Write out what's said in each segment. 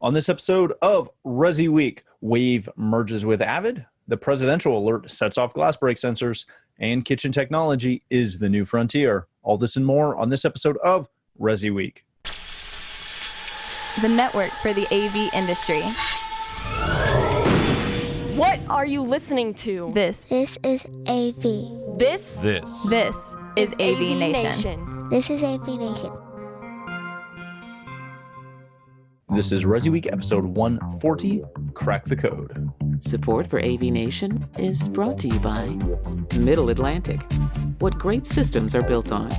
On this episode of ResiWeek, Wave merges with AVAD, the presidential alert sets off glass break sensors, and kitchen technology is the new frontier. All this and more on this episode of ResiWeek. The network for the AV industry. What are you listening to? This is AV. This is AVNation. This is AVNation. This is ResiWeek episode 140, Crack the Code. Support for AVNation is brought to you by Middle Atlantic, what great systems are built on,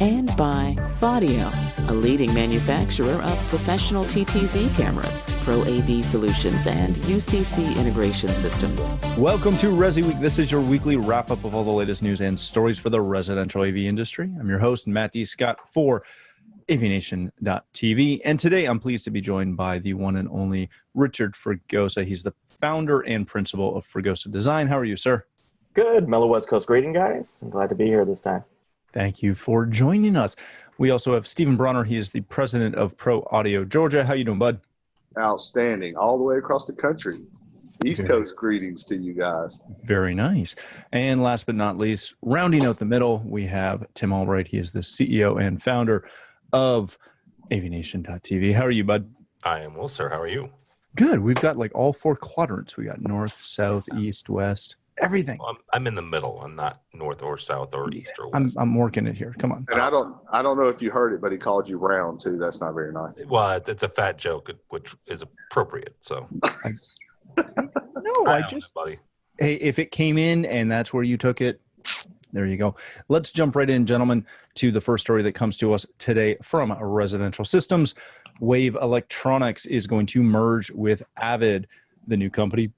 and by Audio, a leading manufacturer of professional PTZ cameras, Pro AV solutions, and UCC integration systems. Welcome to ResiWeek. This is your weekly wrap-up of all the latest news and stories for the residential AV industry. I'm your host, Matt D. Scott, for AVNation.tv. And today I'm pleased to be joined by the one and only Richard Fregosa. He's the founder and principal of Fregosa Design. How are you, sir? Good. Mellow West Coast greeting, guys. I'm glad to be here this time. Thank you for joining us. We also have Stephen Bronner. He is the president of Pro Audio Georgia. How you doing, bud? Outstanding. All the way across the country. East Coast greetings to you guys. Very nice. And last but not least, rounding out the middle, we have Tim Albright. He is the CEO and founder of AVNation.tv. How are you, bud? I am well, sir. How are you? Good. We've got like all four quadrants. We got north, south, east, west, everything. Well, I'm in the middle. I'm not north or south or east or west. I'm working it here. Come on. And I don't know if you heard it, but he called you round too. That's not very nice. Well, it's a fat joke, which is appropriate. So I just, buddy. Hey, if it came in and that's where you took it, there you go. Let's jump right in, gentlemen, to the first story that comes to us today from Residential Systems. Wave Electronics is going to merge with AVAD. The new company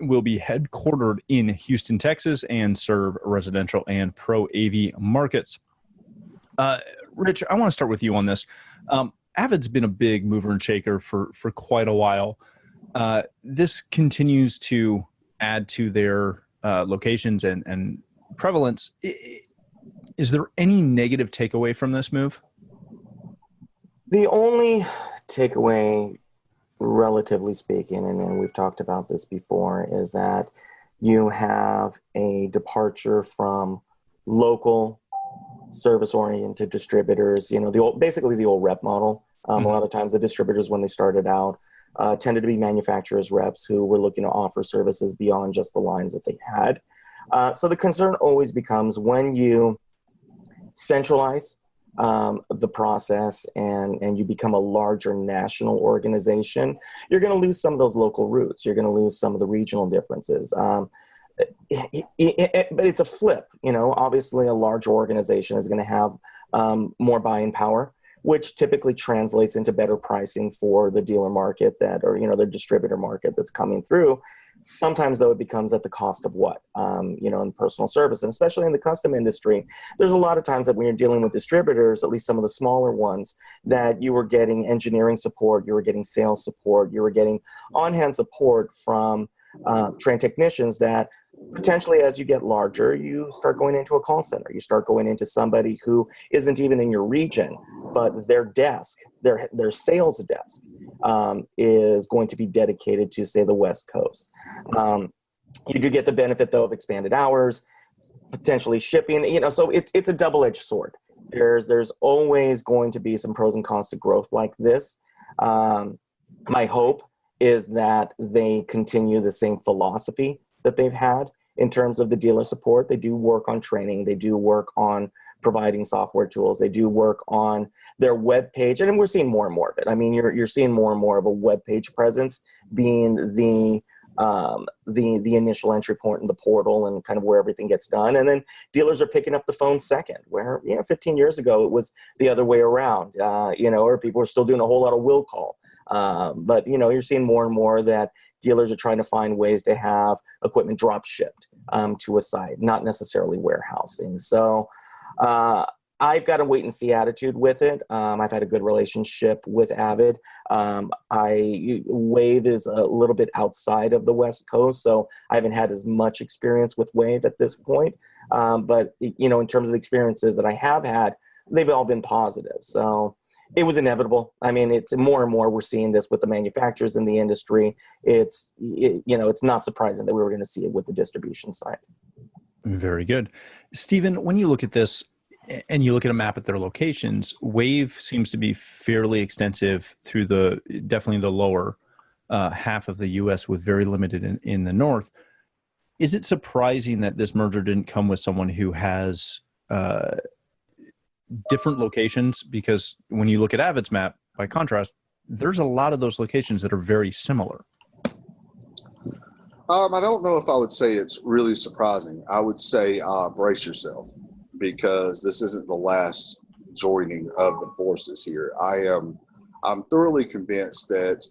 will be headquartered in Houston, Texas, and serve residential and pro AV markets. Rich, I want to start with you on this. AVAD's been a big mover and shaker for quite a while. This continues to add to their locations and prevalence. Is there any negative takeaway from this move? The only takeaway, relatively speaking, and we've talked about this before, is that you have a departure from local service-oriented distributors, basically the old rep model. A lot of times the distributors, when they started out, tended to be manufacturers reps who were looking to offer services beyond just the lines that they had. So the concern always becomes when you centralize the process and you become a larger national organization, you're going to lose some of those local roots. You're going to lose some of the regional differences. But it's a flip. Obviously a large organization is going to have more buying power, which typically translates into better pricing for the dealer market the distributor market that's coming through. Sometimes, though, it becomes at the cost of what? In personal service, and especially in the custom industry, there's a lot of times that when you're dealing with distributors, at least some of the smaller ones, that you were getting engineering support, you were getting sales support, you were getting on-hand support from trained technicians that potentially as you get larger, you start going into a call center. You start going into somebody who isn't even in your region, but their desk, their sales desk is going to be dedicated to, say, the West Coast. You do get the benefit, though, of expanded hours, potentially shipping, so it's a double-edged sword. There's always going to be some pros and cons to growth like this. My hope is that they continue the same philosophy that they've had in terms of the dealer support. They do work on training. They do work on providing software tools. They do work on their web page, and we're seeing more and more of it. I mean, you're seeing more and more of a web page presence being the initial entry point in the portal and kind of where everything gets done. And then dealers are picking up the phone second, where 15 years ago it was the other way around. Or people are still doing a whole lot of will call. But you're seeing more and more that dealers are trying to find ways to have equipment drop shipped to a site, not necessarily warehousing. So I've got a wait and see attitude with it. I've had a good relationship with AVAD. Wave is a little bit outside of the West Coast, so I haven't had as much experience with Wave at this point. But in terms of the experiences that I have had, they've all been positive. So It was inevitable. I mean, it's more and more we're seeing this with the manufacturers in the industry. It's not surprising that we were going to see it with the distribution side. Very good. Stephen, when you look at this and you look at a map at their locations, Wave seems to be fairly extensive through definitely the lower half of the U.S. with very limited in the north. Is it surprising that this merger didn't come with someone who has different locations? Because when you look at AVAD's map, by contrast, there's a lot of those locations that are very similar. I don't know if I would say it's really surprising. I would say brace yourself, because this isn't the last joining of the forces here. I'm thoroughly convinced that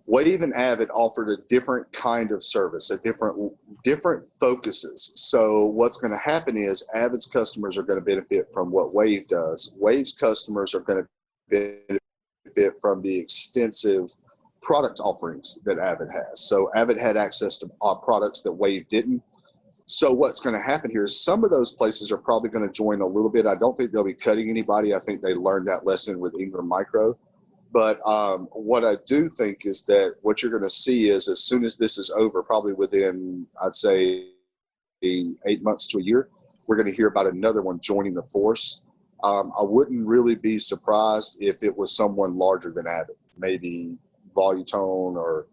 Wave and AVAD offered a different kind of service, different focuses. So what's going to happen is AVAD's customers are going to benefit from what Wave does. Wave's customers are going to benefit from the extensive product offerings that AVAD has. So AVAD had access to products that Wave didn't. So what's going to happen here is some of those places are probably going to join a little bit. I don't think they'll be cutting anybody. I think they learned that lesson with Ingram Micro. But what I do think is that what you're going to see is, as soon as this is over, probably within, I'd say, 8 months to a year, we're going to hear about another one joining the force. I wouldn't really be surprised if it was someone larger than AVAD, maybe Volutone or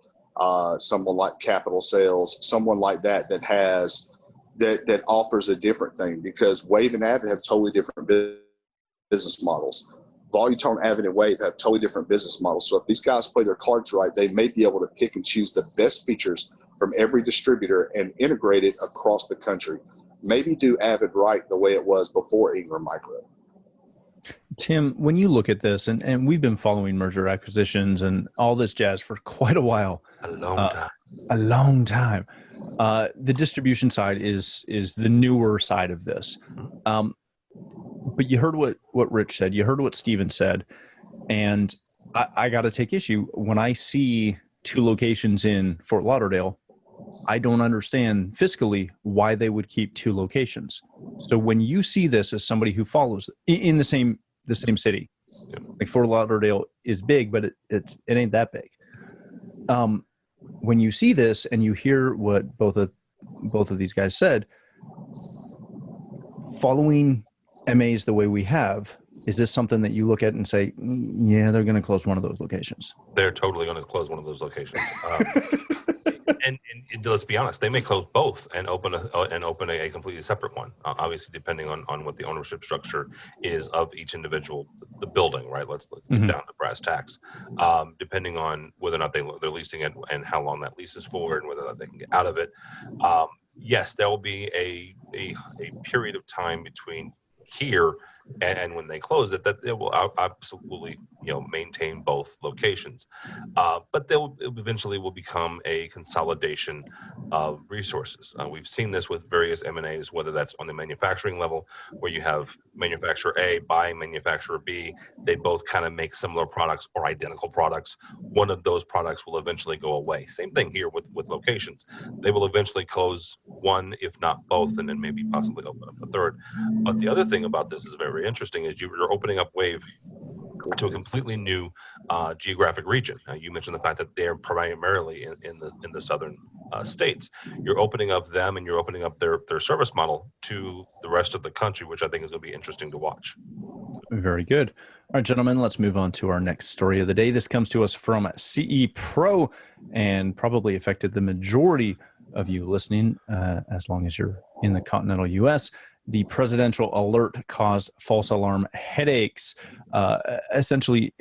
someone like Capital Sales, someone like that that offers a different thing, because Wave and AVAD have totally different business models. Volutone, AVAD, and Wave have totally different business models. So if these guys play their cards right, they may be able to pick and choose the best features from every distributor and integrate it across the country. Maybe do AVAD right the way it was before Ingram Micro. Tim, when you look at this, and we've been following merger acquisitions and all this jazz for quite a while. A long time. A long time. The distribution side is the newer side of this. But you heard what Rich said. You heard what Steven said. And I got to take issue. When I see 2 locations in Fort Lauderdale, I don't understand fiscally why they would keep 2 locations. So when you see this as somebody who follows in the same city, like Fort Lauderdale is big, but it ain't that big. When you see this and you hear what both of these guys said, following MAs the way we have, is this something that you look at and say, yeah, they're going to close one of those locations? They're totally going to close one of those locations. And let's be honest, they may close both and open a completely separate one. Obviously, depending on what the ownership structure is of each individual, the building, right? Let's get down to brass tacks. Depending on whether or not they're leasing it and how long that lease is for, and whether or not they can get out of it. Yes, there will be a period of time between here and when they close it, that it will absolutely maintain both locations, but they'll eventually will become a consolidation of resources. We've seen this with various M&As, whether that's on the manufacturing level, where you have manufacturer A buying manufacturer B. They both kind of make similar products or identical products. One of those products will eventually go away. Same thing here with locations. They will eventually close one, if not both, and then maybe possibly open up a third. But the other thing about this is very interesting is you're opening up Wave to a completely new geographic region. You mentioned the fact that they're primarily in the southern states. You're opening up them, and you're opening up their service model to the rest of the country, which I think is going to be interesting to watch. Very good. All right, gentlemen, let's move on to our next story of the day. This comes to us from CE Pro, and probably affected the majority of you listening, as long as you're in the continental U.S. The presidential alert caused false alarm headaches. Essentially,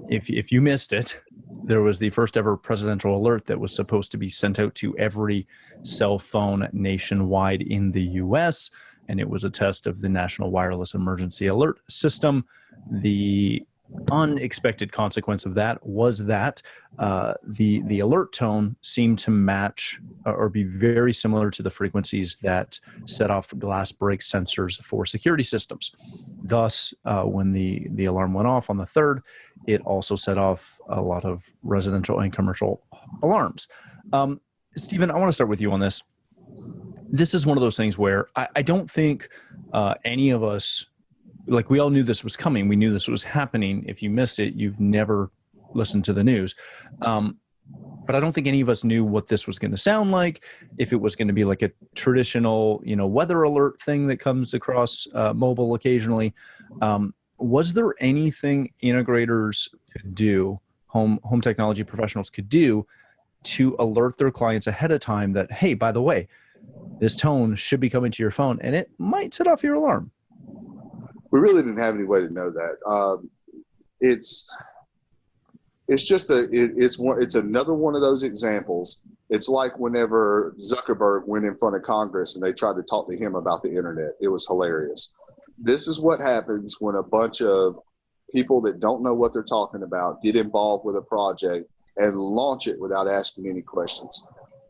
if you missed it, there was the first ever presidential alert that was supposed to be sent out to every cell phone nationwide in the U.S., and it was a test of the National Wireless Emergency Alert System. The unexpected consequence of that was that the alert tone seemed to match or be very similar to the frequencies that set off glass break sensors for security systems. Thus, when the alarm went off on the 3rd, it also set off a lot of residential and commercial alarms. Stephen, I want to start with you on this. This is one of those things where I don't think any of us like we all knew this was coming. We knew this was happening. If you missed it, you've never listened to the news. But I don't think any of us knew what this was going to sound like, if it was going to be like a traditional, weather alert thing that comes across mobile occasionally. Was there anything integrators could do, home technology professionals could do, to alert their clients ahead of time that, hey, by the way, this tone should be coming to your phone and it might set off your alarm? We really didn't have any way to know that. It's another one of those examples. It's like whenever Zuckerberg went in front of Congress and they tried to talk to him about the internet. It was hilarious. This is what happens when a bunch of people that don't know what they're talking about get involved with a project and launch it without asking any questions.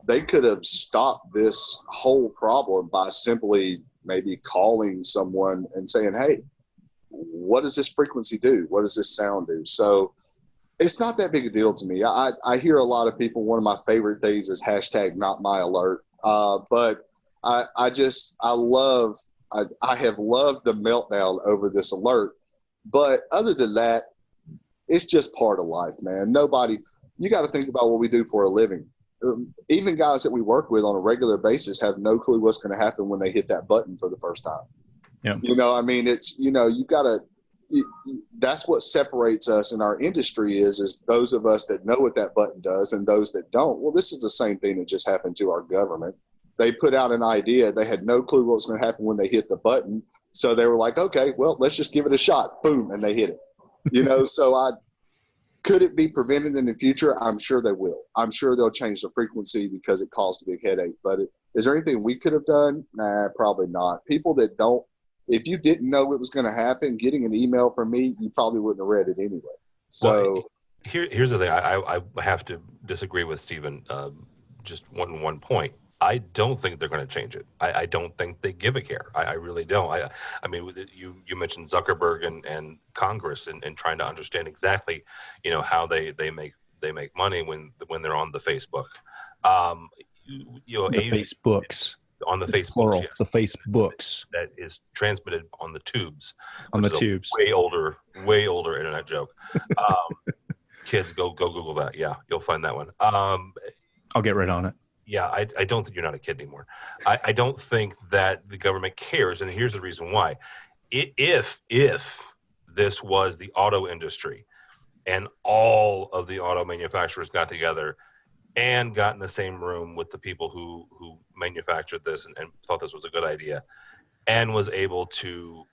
They could have stopped this whole problem by simply maybe calling someone and saying, hey, what does this frequency do? What does this sound do? So it's not that big a deal to me. I hear a lot of people, one of my favorite things is hashtag not my alert. But I have loved the meltdown over this alert. But other than that, it's just part of life, man. You got to think about what we do for a living. Even guys that we work with on a regular basis have no clue what's going to happen when they hit that button for the first time. Yeah. That's what separates us in our industry is those of us that know what that button does and those that don't. Well, this is the same thing that just happened to our government. They put out an idea. They had no clue what was going to happen when they hit the button. So they were like, okay, well, let's just give it a shot. Boom. And they hit it, so could it be prevented in the future? I'm sure they will. I'm sure they'll change the frequency because it caused a big headache. But is there anything we could have done? Nah, probably not. People that don't, if you didn't know it was going to happen, getting an email from me, you probably wouldn't have read it anyway. So well, here's the thing. I have to disagree with Stephen. Just one point. I don't think they're going to change it. I don't think they give a care. I really don't. I mean, you mentioned Zuckerberg and Congress and trying to understand exactly, how they make money when they're on the Facebook. Facebooks. On the Facebook, plural, yes. The Facebooks that is transmitted on the tubes. On the tubes. Way older internet joke. Kids, go Google that. Yeah, you'll find that one. I'll get right on it. Yeah, I don't think you're not a kid anymore. I don't think that the government cares, and here's the reason why. If this was the auto industry and all of the auto manufacturers got together and got in the same room with the people who manufactured this and thought this was a good idea and was able to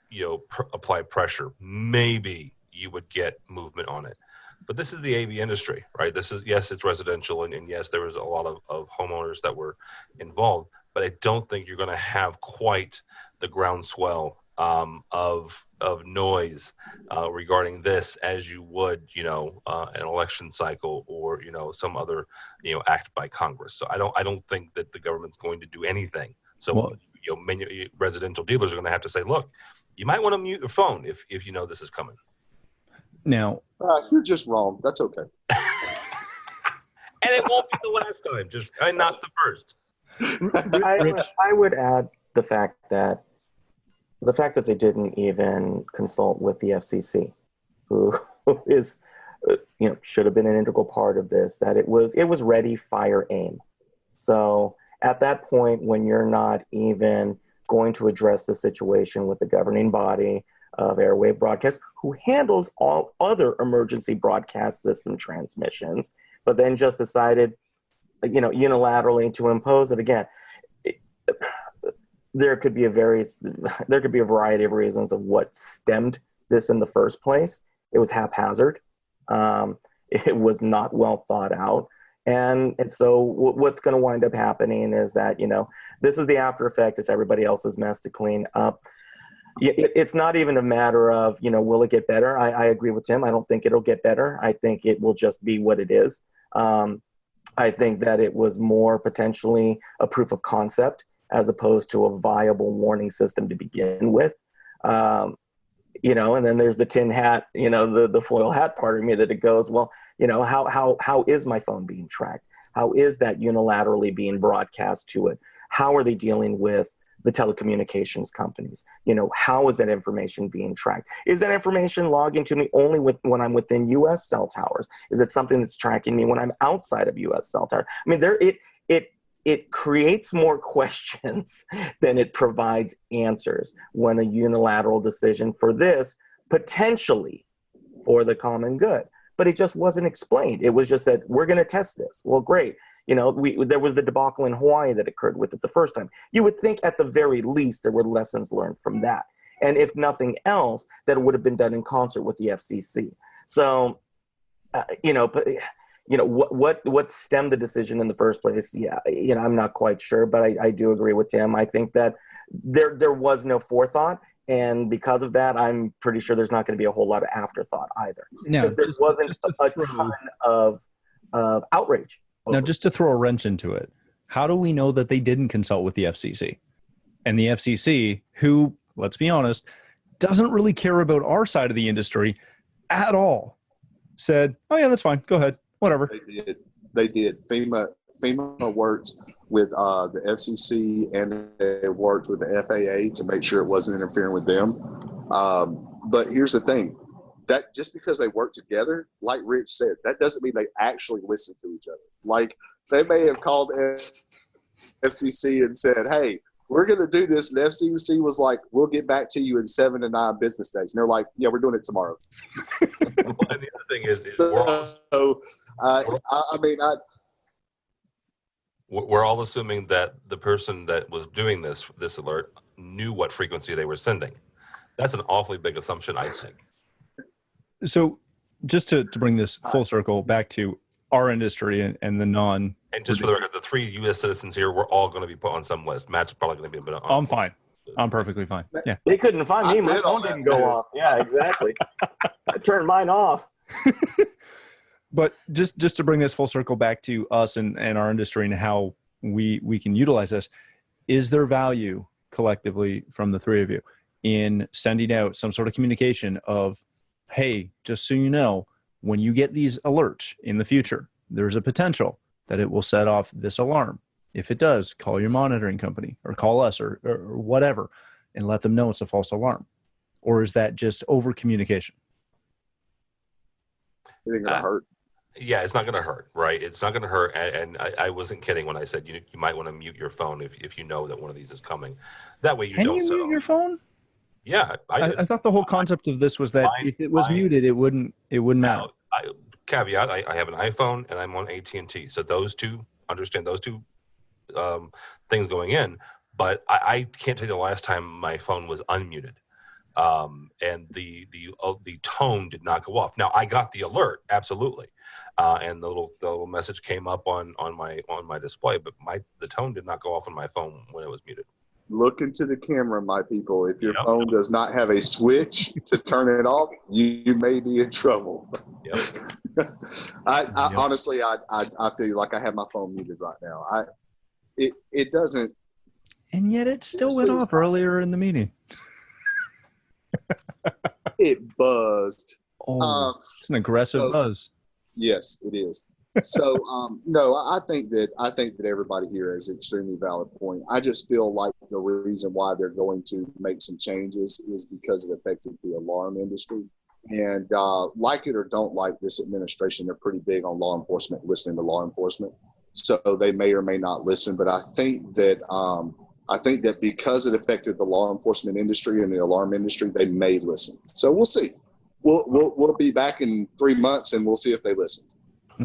apply pressure, maybe you would get movement on it. But this is the AV industry, right? Yes, it's residential, and yes, there was a lot of homeowners that were involved, but I don't think you're going to have quite the groundswell of noise regarding this as you would, an election cycle or some other act by Congress. So I don't think that the government's going to do anything. So residential dealers are going to have to say, look, you might want to mute your phone if this is coming. Now, you're just wrong. That's okay. And it won't be the last time, and not the first. I would add the fact that they didn't even consult with the FCC, who is, should have been an integral part of this. That it was ready, fire, aim. So at that point, when you're not even going to address the situation with the governing body of airwave broadcast, who handles all other emergency broadcast system transmissions, but then just decided, unilaterally to impose it again. There could be a variety of reasons of what stemmed this in the first place. It was haphazard. It was not well thought out. And so what's going to wind up happening is that, this is the after effect. It's everybody else's mess to clean up. It's not even a matter of, will it get better? I agree with Tim. I don't think it'll get better. I think it will just be what it is. I think that it was more potentially a proof of concept as opposed to a viable warning system to begin with. And then there's the tin hat, the foil hat part of me that it goes, well, how is my phone being tracked? How is that unilaterally being broadcast to it? How are they dealing with the telecommunications companies. How is that information being tracked? Is that information logging to me only when I'm within U.S. cell towers? Is it something that's tracking me when I'm outside of U.S. cell towers? I mean, it creates more questions than it provides answers when a unilateral decision for this potentially for the common good. But it just wasn't explained. It was just said, we're going to test this. Well, great. There was the debacle in Hawaii that occurred with it the first time. You would think at the very least there were lessons learned from that. And if nothing else, that it would have been done in concert with the FCC. So, what stemmed the decision in the first place? Yeah, I'm not quite sure, but I do agree with Tim. I think that there was no forethought. And because of that, I'm pretty sure there's not going to be a whole lot of afterthought either. No, there wasn't a ton of outrage. Now, just to throw a wrench into it, how do we know that they didn't consult with the FCC? And the FCC, who, let's be honest, doesn't really care about our side of the industry at all, said, oh yeah, that's fine. Go ahead. Whatever. They did. FEMA worked with the FCC and they worked with the FAA to make sure it wasn't interfering with them. But here's the thing. That just because they work together, like Rich said, that doesn't mean they actually listen to each other. Like, they may have called FCC and said, hey, we're going to do this. And FCC was like, we'll get back to you in 7 to 9 business days. And they're like, yeah, we're doing it tomorrow. Well, and the other thing is we're all assuming that the person that was doing this alert knew what frequency they were sending. That's an awfully big assumption, I think. So just to bring this full circle back to our industry and the non. And just for the record, the 3 U.S. citizens here, we're all going to be put on some list. Matt's probably going to be a bit on. I'm fine. I'm perfectly fine. Yeah. They couldn't find me. My phone didn't go off. Yeah, exactly. I turned mine off. But just to bring this full circle back to us and our industry and how we can utilize this, is there value collectively from the 3 of you in sending out some sort of communication of, hey, just so you know, when you get these alerts in the future, there's a potential that it will set off this alarm. If it does, call your monitoring company or call us or whatever and let them know it's a false alarm? Or is that just over communication? It ain't gonna hurt. Yeah, it's not going to hurt, right? It's not going to hurt. And I wasn't kidding when I said you might want to mute your phone if you know that one of these is coming. That way you don't. Can you mute your phone? Yeah, I thought the whole concept of this was that if it was muted, it wouldn't matter. Caveat: I have an iPhone and I'm on AT&T, so those two things going in. But I can't tell you the last time my phone was unmuted, and the tone did not go off. Now I got the alert, absolutely, and the little message came up on my display, but the tone did not go off on my phone when it was muted. Look into the camera, my people. If your phone does not have a switch to turn it off, you may be in trouble. Yep. Honestly, I feel like I have my phone muted right now. It doesn't. And yet it still went off earlier in the meeting. It buzzed. Oh, it's an aggressive buzz. Yes, it is. So no, I think that everybody here has an extremely valid point. I just feel like the reason why they're going to make some changes is because it affected the alarm industry. And like it or don't like this administration, they're pretty big on law enforcement, listening to law enforcement. So they may or may not listen. But I think that because it affected the law enforcement industry and the alarm industry, they may listen. So we'll see. We'll be back in 3 months and we'll see if they listen.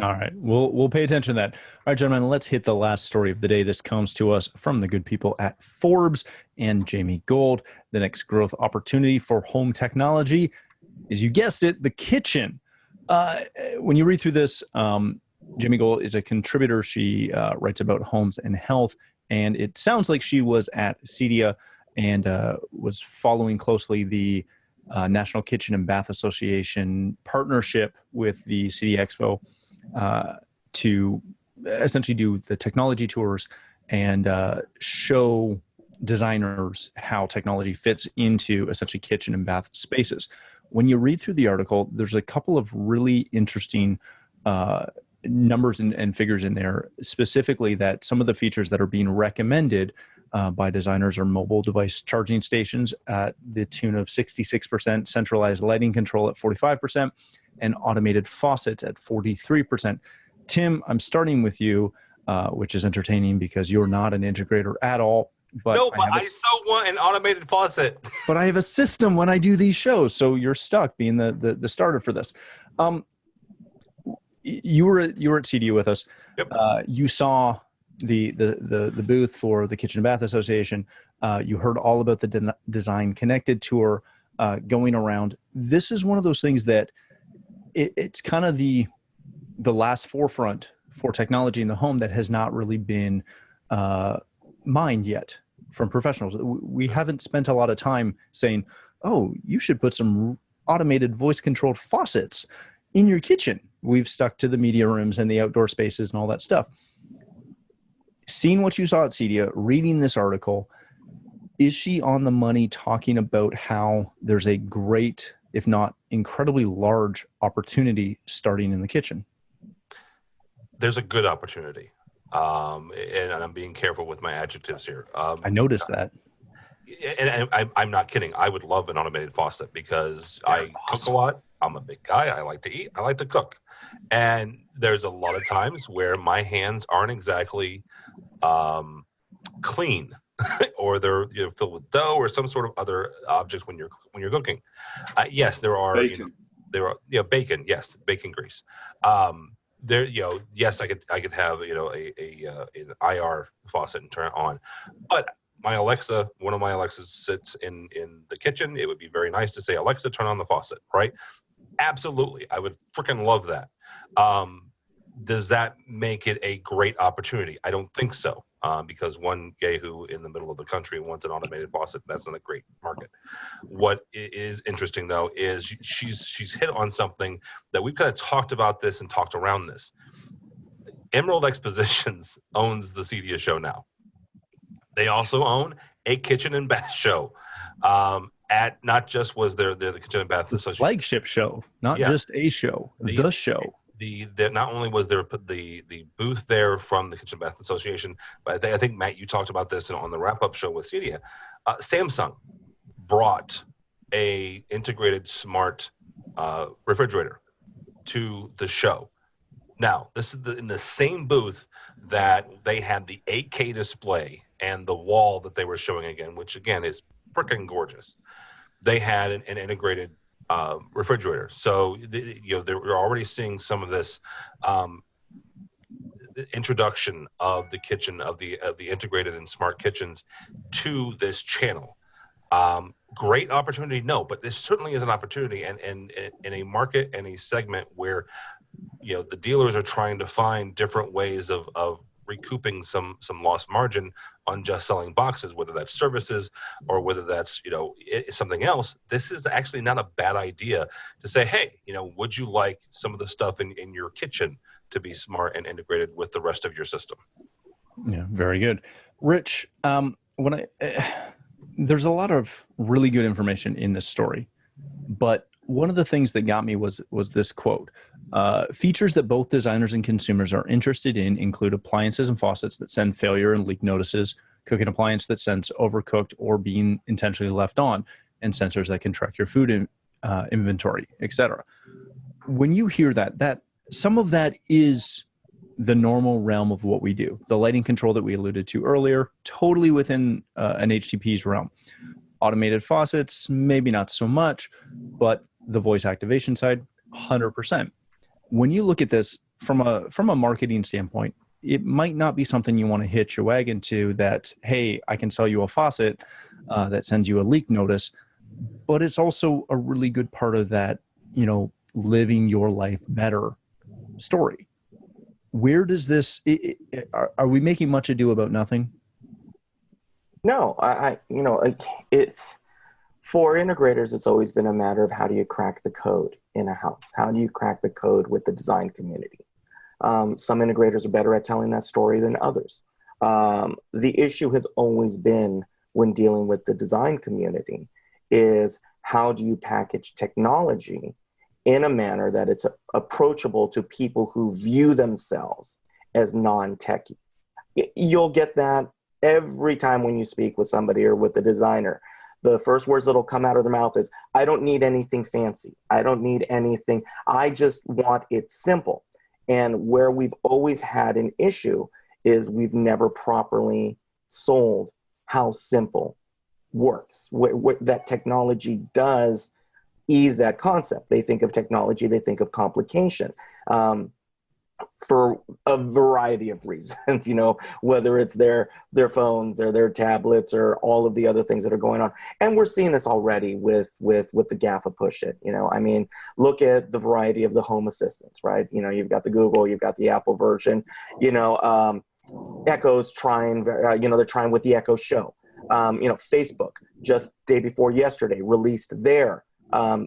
All right. We'll pay attention to that. All right, gentlemen, let's hit the last story of the day. This comes to us from the good people at Forbes and Jamie Gold. The next growth opportunity for home technology is, you guessed it, the kitchen. When you read through this, Jamie Gold is a contributor. She writes about homes and health, and it sounds like she was at CEDIA and was following closely the National Kitchen and Bath Association partnership with the CEDIA Expo to essentially do the technology tours and show designers how technology fits into essentially kitchen and bath spaces. When you read through the article, there's a couple of really interesting numbers and figures in there, specifically that some of the features that are being recommended by designers are mobile device charging stations at the tune of 66%, centralized lighting control at 45%, and automated faucets at 43%. Tim, I'm starting with you, which is entertaining because you're not an integrator at all. But I so want an automated faucet. But I have a system when I do these shows, so you're stuck being the starter for this. You were at CDU with us. Yep. You saw the booth for the Kitchen and Bath Association. You heard all about the Design Connected tour going around. This is one of those things that it's kind of the last forefront for technology in the home that has not really been mined yet from professionals. We haven't spent a lot of time saying, oh, you should put some automated voice-controlled faucets in your kitchen. We've stuck to the media rooms and the outdoor spaces and all that stuff. Seeing what you saw at CEDIA, reading this article, is she on the money talking about how there's a great, if not incredibly large opportunity starting in the kitchen? There's a good opportunity. And I'm being careful with my adjectives here. I noticed that. And I'm not kidding. I would love an automated faucet because I cook a lot. I'm a big guy. I like to eat. I like to cook. And there's a lot of times where my hands aren't exactly clean or they're filled with dough or some sort of other objects when you're cooking. Yes, there are Bacon. Bacon. Yes, bacon grease. Yes, I could have an IR faucet and turn it on, but one of my Alexas sits in the kitchen. It would be very nice to say, Alexa, turn on the faucet, right? Absolutely, I would freaking love that. Does that make it a great opportunity? I don't think so, because one yahoo in the middle of the country wants an automated faucet. That's not a great market. What is interesting, though, is she's hit on something that we've kind of talked about this and talked around this. Emerald Expositions owns the CEDIA show now. They also own a kitchen and bath show. At not just was there the Kitchen and Bath Association flagship show, not just a show, the show. The not only was there the booth there from the Kitchen and Bath Association, but I think Matt, you talked about this on the wrap up show with CEDIA. Samsung brought a integrated smart refrigerator to the show. Now, this is in the same booth that they had the 8K display and the wall that they were showing again, which again is freaking gorgeous. They had an integrated refrigerator. So, they're already seeing some of this introduction of the kitchen, of the integrated and smart kitchens to this channel. Great opportunity, no, but this certainly is an opportunity, and in a market and a segment where the dealers are trying to find different ways of recouping some lost margin on just selling boxes, whether that's services or whether that's something else. This is actually not a bad idea to say, hey, would you like some of the stuff in your kitchen to be smart and integrated with the rest of your system? Yeah, very good. Rich, there's a lot of really good information in this story, but one of the things that got me was this quote. Features that both designers and consumers are interested in include appliances and faucets that send failure and leak notices, cooking appliance that sends overcooked or being intentionally left on, and sensors that can track your food inventory, etc. When you hear that some of that is the normal realm of what we do. The lighting control that we alluded to earlier, totally within an HTP's realm. Automated faucets, maybe not so much, but the voice activation side, 100%. When you look at this from a marketing standpoint, it might not be something you want to hitch your wagon to, that, hey, I can sell you a faucet that sends you a leak notice, but it's also a really good part of that, living your life better story. Where does this, are we making much ado about nothing? No, it's for integrators. It's always been a matter of how do you crack the code in a house? How do you crack the code with the design community? Some integrators are better at telling that story than others. The issue has always been, when dealing with the design community, is how do you package technology in a manner that it's approachable to people who view themselves as non-techie. You'll get that every time when you speak with somebody or with a designer. The first words that'll come out of their mouth is, I don't need anything fancy. I don't need anything. I just want it simple. And where we've always had an issue is we've never properly sold how simple works, what that technology does ease that concept. They think of technology, they think of complication. For a variety of reasons, whether it's their phones or their tablets or all of the other things that are going on. And we're seeing this already with the GAFA push it, look at the variety of the home assistants, right? You've got the Google, you've got the Apple version, Echo's trying, they're trying with the Echo Show. Facebook just day before yesterday released their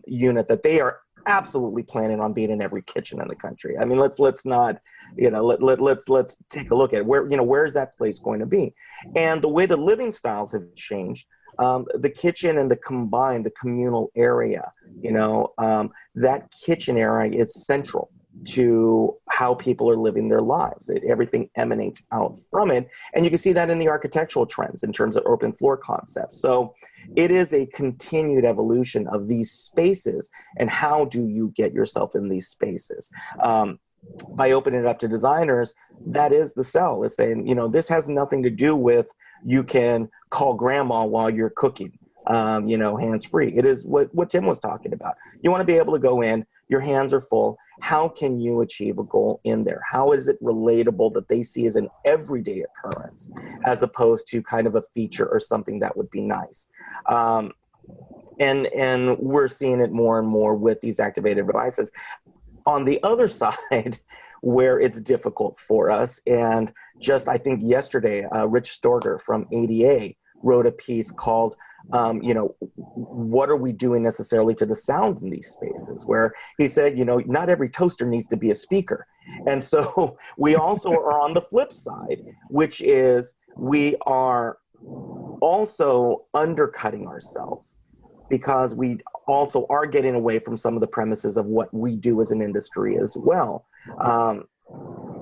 unit that they are absolutely planning on being in every kitchen in the country. I mean, let's not, let's take a look at where is that place going to be? And the way the living styles have changed, the kitchen and the communal area, that kitchen area is central to how people are living their lives. Everything emanates out from it. And you can see that in the architectural trends in terms of open floor concepts. So it is a continued evolution of these spaces. And how do you get yourself in these spaces? By opening it up to designers, that is the sell. It's saying, this has nothing to do with you can call grandma while you're cooking, hands-free. It is what Tim was talking about. You want to be able to go in, your hands are full. How can you achieve a goal in there? How is it relatable that they see as an everyday occurrence as opposed to kind of a feature or something that would be nice? And we're seeing it more and more with these activated devices. On the other side, where it's difficult for us, and just I think yesterday, Rich Storger from ADA wrote a piece called what are we doing necessarily to the sound in these spaces, where he said, not every toaster needs to be a speaker. And so we also are on the flip side, which is we are also undercutting ourselves because we also are getting away from some of the premises of what we do as an industry as well.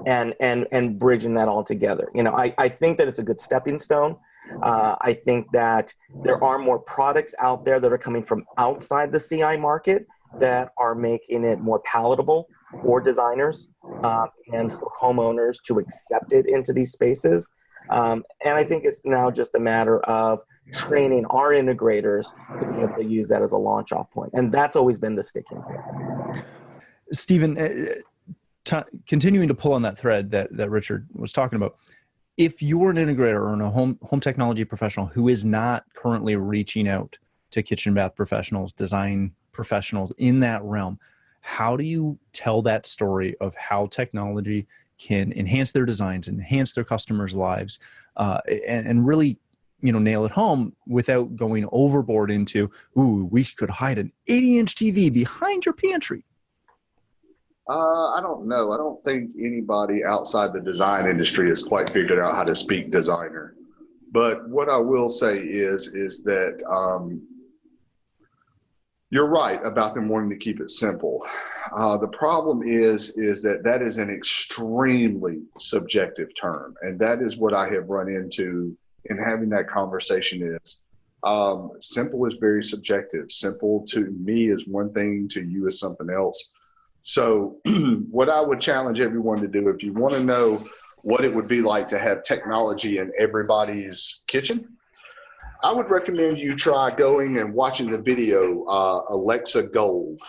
And bridging that all together. I think that it's a good stepping stone. I think that there are more products out there that are coming from outside the CI market that are making it more palatable for designers and for homeowners to accept it into these spaces. And I think it's now just a matter of training our integrators to be able to use that as a launch off point. And that's always been the sticking point. Stephen, continuing to pull on that thread that Richard was talking about, if you're an integrator or a home technology professional who is not currently reaching out to kitchen and bath professionals, design professionals in that realm, how do you tell that story of how technology can enhance their designs, enhance their customers' lives, and really, nail it home without going overboard into, we could hide an 80-inch TV behind your pantry? I don't know. I don't think anybody outside the design industry has quite figured out how to speak designer. But what I will say is that you're right about them wanting to keep it simple. The problem is that is an extremely subjective term. And that is what I have run into in having that conversation is simple is very subjective. Simple to me is one thing, to you is something else. So what I would challenge everyone to do, if you want to know what it would be like to have technology in everybody's kitchen, I would recommend you try going and watching the video Alexa Gold.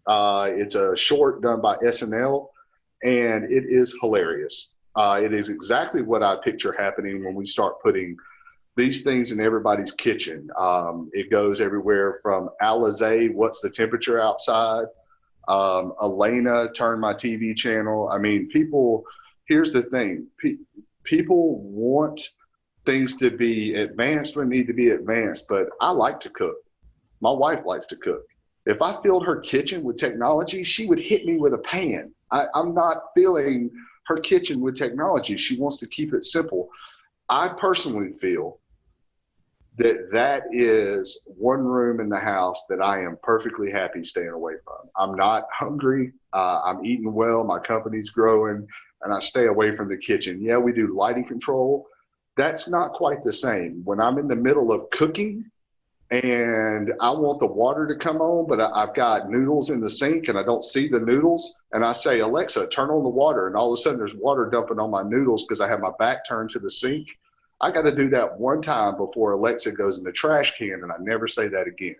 It's a short done by SNL, and it is hilarious. It is exactly what I picture happening when we start putting these things in everybody's kitchen. It goes everywhere from Alizé, what's the temperature outside? Elena, turn my TV channel. I mean, here's the thing. People want things to be advanced when they need to be advanced, but I like to cook. My wife likes to cook. If I filled her kitchen with technology, she would hit me with a pan. I'm not filling her kitchen with technology. She wants to keep it simple. I personally feel that is one room in the house that I am perfectly happy staying away from. I'm not hungry. I'm eating well. My company's growing, and I stay away from the kitchen. Yeah, we do lighting control. That's not quite the same. When I'm in the middle of cooking and I want the water to come on, but I've got noodles in the sink and I don't see the noodles, and I say, Alexa, turn on the water, and all of a sudden there's water dumping on my noodles because I have my back turned to the sink. I got to do that one time before Alexa goes in the trash can, and I never say that again.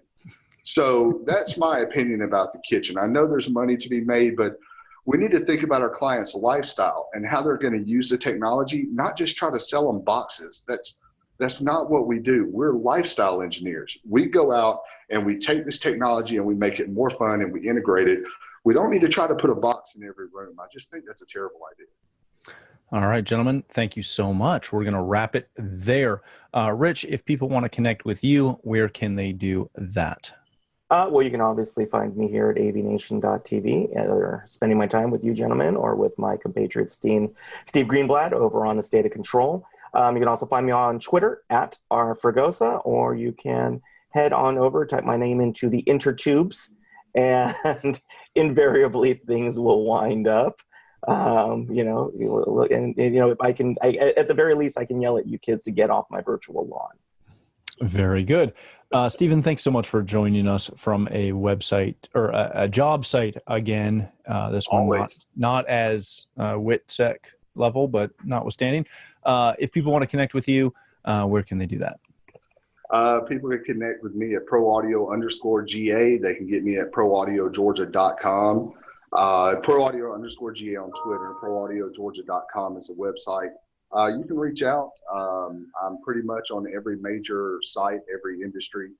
So that's my opinion about the kitchen. I know there's money to be made, but we need to think about our clients' lifestyle and how they're going to use the technology, not just try to sell them boxes. That's not what we do. We're lifestyle engineers. We go out and we take this technology and we make it more fun and we integrate it. We don't need to try to put a box in every room. I just think that's a terrible idea. All right, gentlemen, thank you so much. We're going to wrap it there. Rich, if people want to connect with you, where can they do that? Well, you can obviously find me here at AVNation.tv, either spending my time with you gentlemen or with my compatriot Steve Greenblatt over on the State of Control. You can also find me on Twitter at rfragosa, or you can head on over, type my name into the intertubes, and invariably things will wind up. If I can, at the very least, I can yell at you kids to get off my virtual lawn. Very good. Stephen, thanks so much for joining us from a website or a job site again. This one not as WITSEC level, but notwithstanding. If people want to connect with you, where can they do that? People can connect with me at ProAudio_GA. They can get me at ProAudioGeorgia.com. ProAudio_GA on Twitter. ProAudioGeorgia.com is the website. You can reach out. I'm pretty much on every major site, every industry.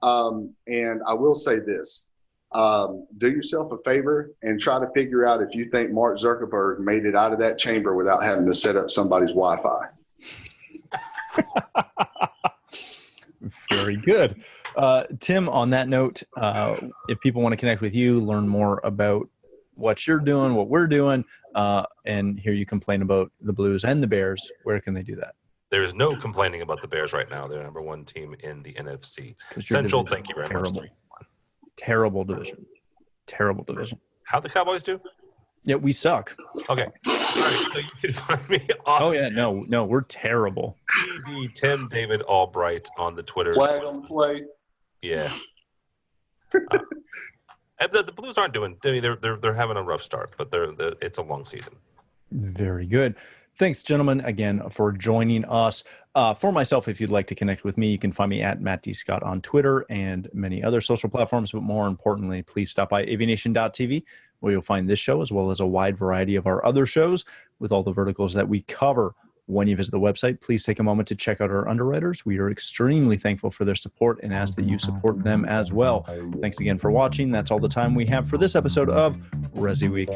And I will say this. Do yourself a favor and try to figure out if you think Mark Zuckerberg made it out of that chamber without having to set up somebody's Wi-Fi. Very good. Tim, on that note, if people want to connect with you, learn more about what you're doing, what we're doing, and hear you complain about the Blues and the Bears, where can they do that? There is no complaining about the Bears right now. They're number one team in the NFC Central. Thank you very much. Terrible division. Terrible division. How'd the Cowboys do? Yeah, we suck. Okay. All right, so you can find me on no, we're terrible. Tim David Albright on the Twitter. Flag on the play. Yeah. The Blues aren't doing. I mean, they're having a rough start, but it's a long season. Very good. Thanks, gentlemen, again for joining us. For myself, if you'd like to connect with me, you can find me at Matt D. Scott on Twitter and many other social platforms. But more importantly, please stop by AVNation.tv, where you'll find this show as well as a wide variety of our other shows with all the verticals that we cover. When you visit the website, please take a moment to check out our underwriters. We are extremely thankful for their support and ask that you support them as well. Thanks again for watching. That's all the time we have for this episode of ResiWeek.